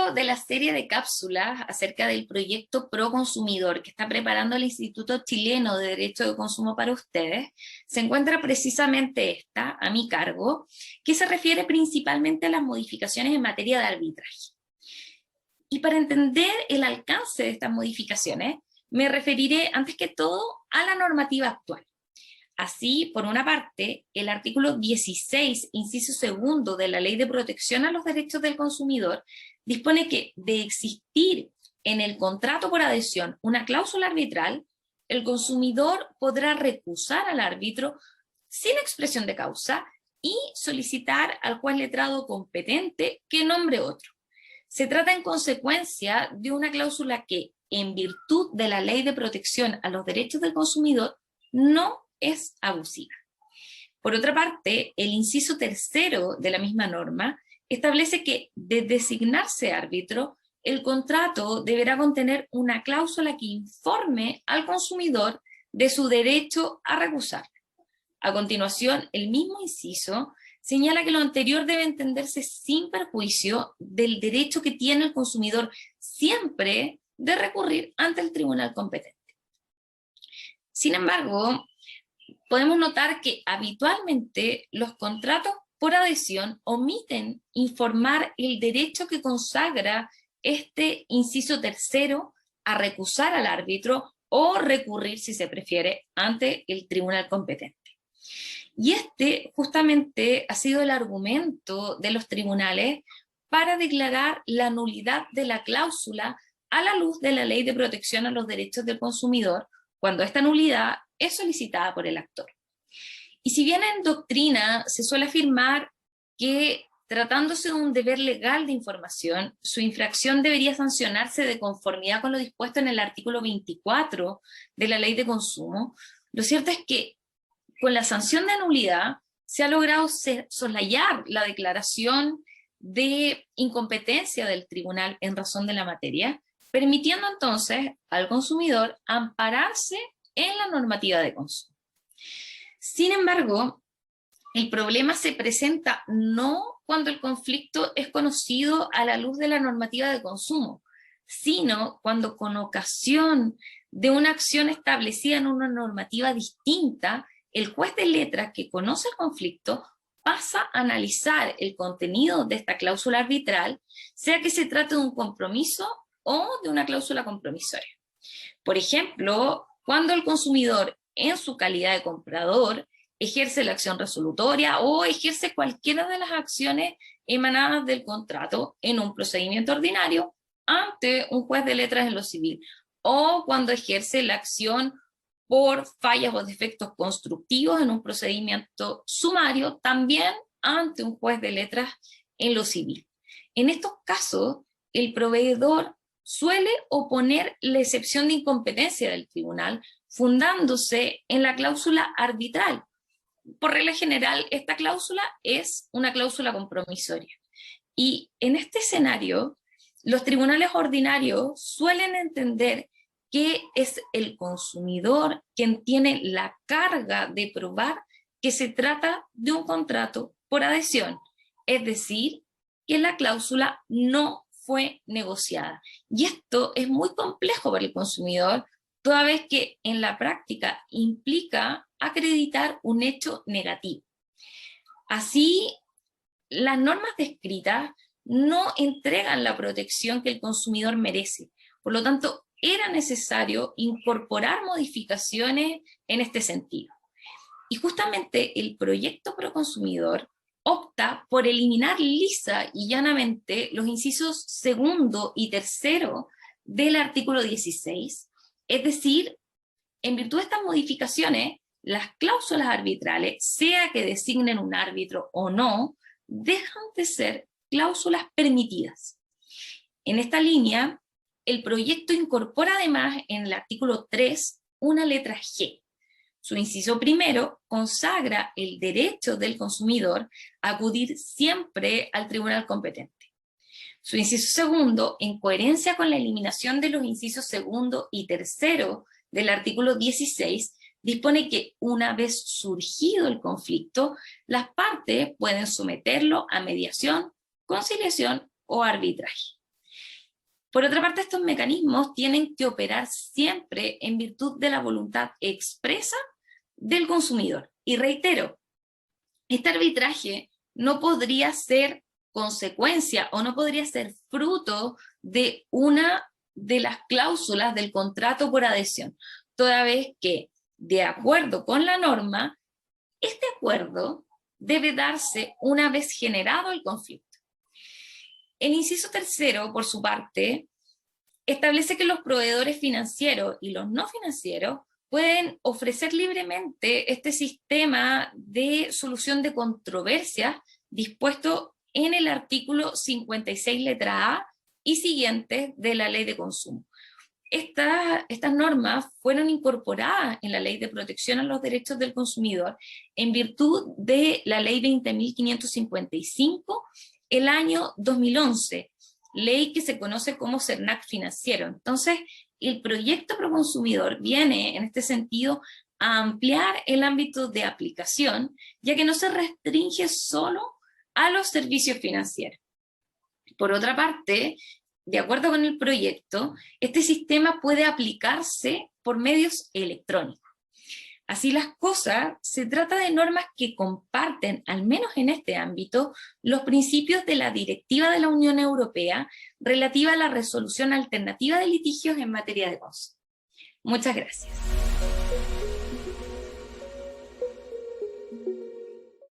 marco de la serie de cápsulas acerca del proyecto Pro Consumidor que está preparando el Instituto Chileno de Derecho de Consumo para ustedes, se encuentra precisamente esta, a mi cargo, que se refiere principalmente a las modificaciones en materia de arbitraje. Y para entender el alcance de estas modificaciones, me referiré antes que todo a la normativa actual. Así, por una parte, el artículo 16, inciso segundo de la Ley de Protección a los Derechos del Consumidor dispone que, de existir en el contrato por adhesión una cláusula arbitral, el consumidor podrá recusar al árbitro sin expresión de causa y solicitar al juez letrado competente que nombre otro. Se trata en consecuencia de una cláusula que, en virtud de la Ley de Protección a los Derechos del Consumidor, no es abusiva. Por otra parte, el inciso tercero de la misma norma establece que, de designarse árbitro, el contrato deberá contener una cláusula que informe al consumidor de su derecho a recusar. A continuación, el mismo inciso señala que lo anterior debe entenderse sin perjuicio del derecho que tiene el consumidor siempre de recurrir ante el tribunal competente. Sin embargo, podemos notar que habitualmente los contratos por adhesión omiten informar el derecho que consagra este inciso tercero a recusar al árbitro o recurrir, si se prefiere, ante el tribunal competente. Y este justamente ha sido el argumento de los tribunales para declarar la nulidad de la cláusula a la luz de la Ley de Protección a los Derechos del Consumidor, cuando esta nulidad es solicitada por el actor. Y si bien en doctrina se suele afirmar que, tratándose de un deber legal de información, su infracción debería sancionarse de conformidad con lo dispuesto en el artículo 24 de la Ley de Consumo, lo cierto es que con la sanción de nulidad se ha logrado soslayar la declaración de incompetencia del tribunal en razón de la materia, permitiendo entonces al consumidor ampararse en la normativa de consumo. Sin embargo, el problema se presenta no cuando el conflicto es conocido a la luz de la normativa de consumo, sino cuando, con ocasión de una acción establecida en una normativa distinta, el juez de letras que conoce el conflicto pasa a analizar el contenido de esta cláusula arbitral, sea que se trate de un compromiso o de una cláusula compromisoria. Por ejemplo, cuando el consumidor, en su calidad de comprador, ejerce la acción resolutoria o ejerce cualquiera de las acciones emanadas del contrato en un procedimiento ordinario ante un juez de letras en lo civil, o cuando ejerce la acción por fallas o defectos constructivos en un procedimiento sumario, también ante un juez de letras en lo civil. En estos casos, el proveedor suele oponer la excepción de incompetencia del tribunal, fundándose en la cláusula arbitral. Por regla general, esta cláusula es una cláusula compromisoria. Y en este escenario, los tribunales ordinarios suelen entender que es el consumidor quien tiene la carga de probar que se trata de un contrato por adhesión, es decir, que la cláusula no fue negociada. Y esto es muy complejo para el consumidor, toda vez que en la práctica implica acreditar un hecho negativo. Así, las normas descritas no entregan la protección que el consumidor merece. Por lo tanto, era necesario incorporar modificaciones en este sentido. Y justamente el proyecto Pro Consumidor opta por eliminar lisa y llanamente los incisos segundo y tercero del artículo 16, es decir, en virtud de estas modificaciones, las cláusulas arbitrales, sea que designen un árbitro o no, dejan de ser cláusulas permitidas. En esta línea, el proyecto incorpora además en el artículo 3 una letra G. Su inciso primero consagra el derecho del consumidor a acudir siempre al tribunal competente. Su inciso segundo, en coherencia con la eliminación de los incisos segundo y tercero del artículo 16, dispone que una vez surgido el conflicto, las partes pueden someterlo a mediación, conciliación o arbitraje. Por otra parte, estos mecanismos tienen que operar siempre en virtud de la voluntad expresa del consumidor. Y reitero, este arbitraje no podría ser consecuencia o no podría ser fruto de una de las cláusulas del contrato por adhesión, toda vez que, de acuerdo con la norma, este acuerdo debe darse una vez generado el conflicto. El inciso tercero, por su parte, establece que los proveedores financieros y los no financieros pueden ofrecer libremente este sistema de solución de controversias dispuesto en el artículo 56 letra A y siguientes de la Ley de Consumo. Estas normas fueron incorporadas en la Ley de Protección a los Derechos del Consumidor en virtud de la Ley 20.555 el año 2011, ley que se conoce como CERNAC financiero. Entonces, el proyecto Proconsumidor viene, en este sentido, a ampliar el ámbito de aplicación, ya que no se restringe solo a los servicios financieros. Por otra parte, de acuerdo con el proyecto, este sistema puede aplicarse por medios electrónicos. Así las cosas, se trata de normas que comparten, al menos en este ámbito, los principios de la Directiva de la Unión Europea relativa a la resolución alternativa de litigios en materia de consumo. Muchas gracias.